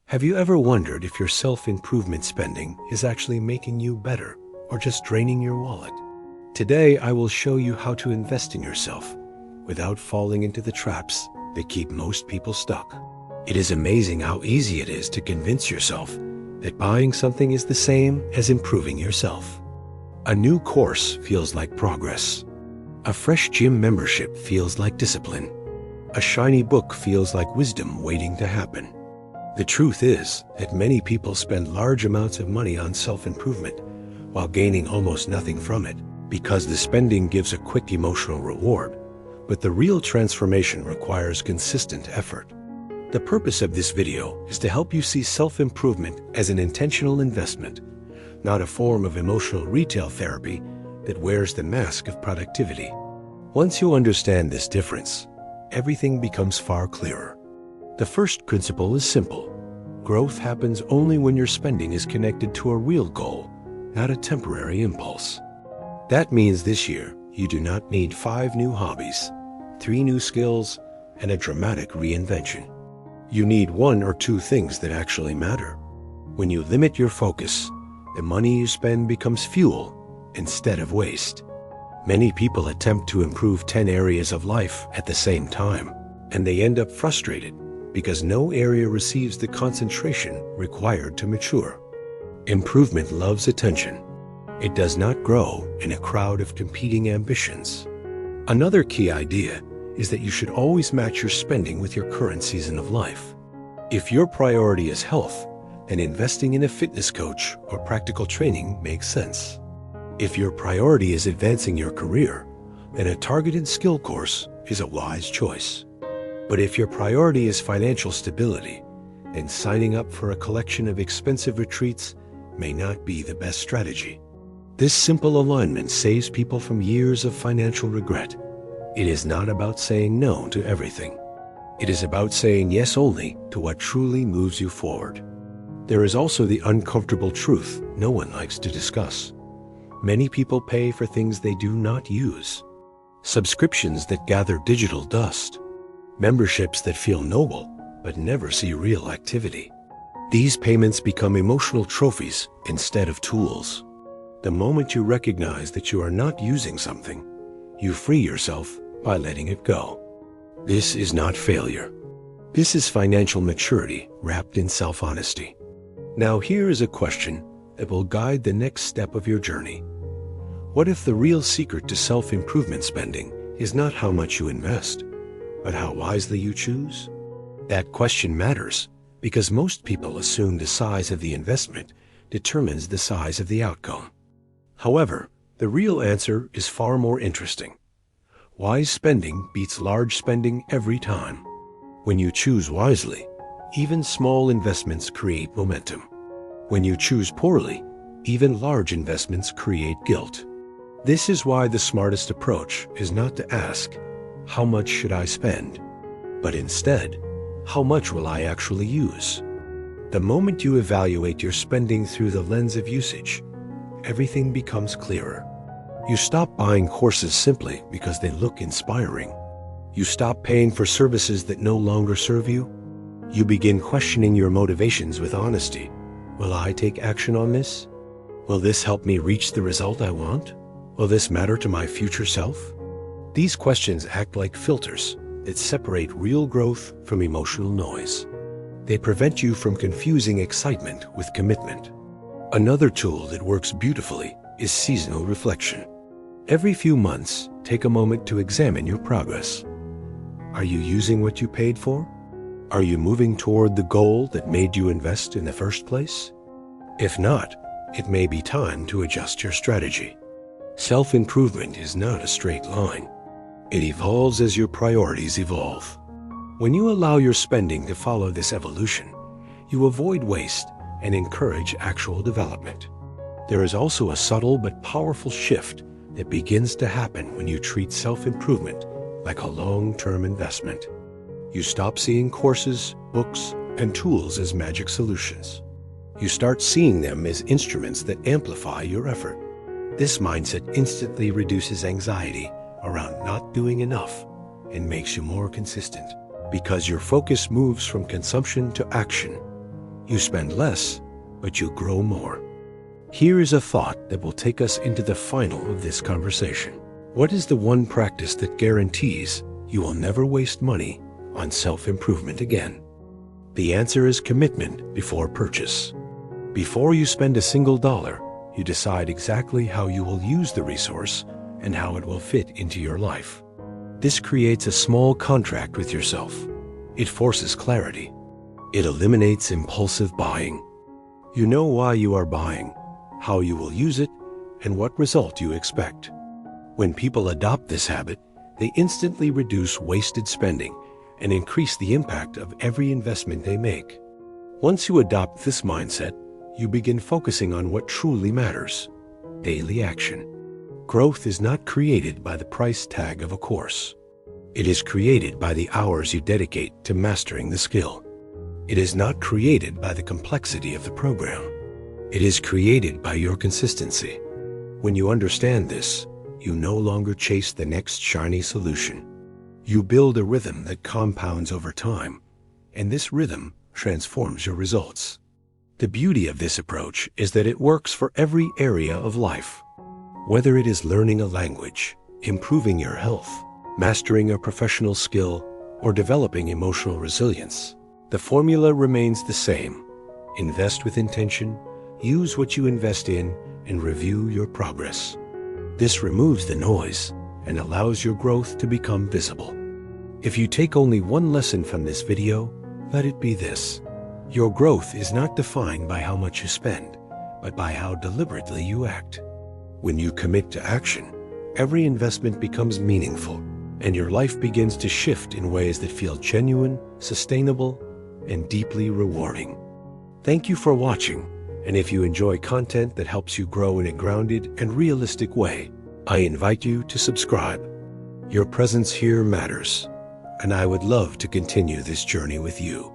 Have you ever wondered if your self-improvement spending is actually making you better or just draining your wallet? Today, I will show you how to invest in yourself without falling into the traps that keep most people stuck. It is amazing how easy it is to convince yourself that buying something is the same as improving yourself. A new course feels like progress. A fresh gym membership feels like discipline. A shiny book feels like wisdom waiting to happen. The truth is that many people spend large amounts of money on self-improvement while gaining almost nothing from it because the spending gives a quick emotional reward, but the real transformation requires consistent effort. The purpose of this video is to help you see self-improvement as an intentional investment, not a form of emotional retail therapy that wears the mask of productivity. Once you understand this difference, everything becomes far clearer. The first principle is simple. Growth happens only when your spending is connected to a real goal, not a temporary impulse. That means this year, you do not need 5 new hobbies, 3 new skills, and a dramatic reinvention. You need 1 or 2 things that actually matter. When you limit your focus, the money you spend becomes fuel instead of waste. Many people attempt to improve 10 areas of life at the same time, and they end up frustrated because no area receives the concentration required to mature. Improvement loves attention. It does not grow in a crowd of competing ambitions. Another key idea is that you should always match your spending with your current season of life. If your priority is health, then investing in a fitness coach or practical training makes sense. If your priority is advancing your career, then a targeted skill course is a wise choice. But if your priority is financial stability, then signing up for a collection of expensive retreats may not be the best strategy. This simple alignment saves people from years of financial regret. It is not about saying no to everything. It is about saying yes only to what truly moves you forward. There is also the uncomfortable truth no one likes to discuss. Many people pay for things they do not use. Subscriptions that gather digital dust. Memberships that feel noble but never see real activity. These payments become emotional trophies instead of tools. The moment you recognize that you are not using something, you free yourself by letting it go. This is not failure. This is financial maturity wrapped in self-honesty. Now here is a question that will guide the next step of your journey. What if the real secret to self-improvement spending is not how much you invest, but how wisely you choose? That question matters because most people assume the size of the investment determines the size of the outcome. However, the real answer is far more interesting. Wise spending beats large spending every time. When you choose wisely, even small investments create momentum. When you choose poorly, even large investments create guilt. This is why the smartest approach is not to ask, how much should I spend? But instead, how much will I actually use? The moment you evaluate your spending through the lens of usage, everything becomes clearer. You stop buying courses simply because they look inspiring. You stop paying for services that no longer serve you. You begin questioning your motivations with honesty. Will I take action on this? Will this help me reach the result I want? Will this matter to my future self? These questions act like filters that separate real growth from emotional noise. They prevent you from confusing excitement with commitment. Another tool that works beautifully is seasonal reflection. Every few months, take a moment to examine your progress. Are you using what you paid for? Are you moving toward the goal that made you invest in the first place? If not, it may be time to adjust your strategy. Self-improvement is not a straight line. It evolves as your priorities evolve. When you allow your spending to follow this evolution, you avoid waste and encourage actual development. There is also a subtle but powerful shift that begins to happen when you treat self-improvement like a long-term investment. You stop seeing courses, books, and tools as magic solutions. You start seeing them as instruments that amplify your effort. This mindset instantly reduces anxiety around not doing enough and makes you more consistent. Because your focus moves from consumption to action, You spend less, but you grow more. Here is a thought that will take us into the final of this conversation. What is the one practice that guarantees you will never waste money on self-improvement again? The answer is commitment before purchase. Before you spend a single dollar, you decide exactly how you will use the resource and how it will fit into your life. This creates a small contract with yourself. It forces clarity. It eliminates impulsive buying. You know why you are buying, how you will use it, and what result you expect. When people adopt this habit, they instantly reduce wasted spending and increase the impact of every investment they make. Once you adopt this mindset, you begin focusing on what truly matters: daily action. Growth is not created by the price tag of a course. It is created by the hours you dedicate to mastering the skill. It is not created by the complexity of the program. It is created by your consistency. When you understand this, you no longer chase the next shiny solution. You build a rhythm that compounds over time, and this rhythm transforms your results. The beauty of this approach is that it works for every area of life. Whether it is learning a language, improving your health, mastering a professional skill, or developing emotional resilience, the formula remains the same. Invest with intention, use what you invest in, and review your progress. This removes the noise and allows your growth to become visible. If you take only one lesson from this video, let it be this: your growth is not defined by how much you spend, but by how deliberately you act. When you commit to action, every investment becomes meaningful, and your life begins to shift in ways that feel genuine, sustainable, and deeply rewarding. Thank you for watching, and if you enjoy content that helps you grow in a grounded and realistic way, I invite you to subscribe. Your presence here matters, and I would love to continue this journey with you.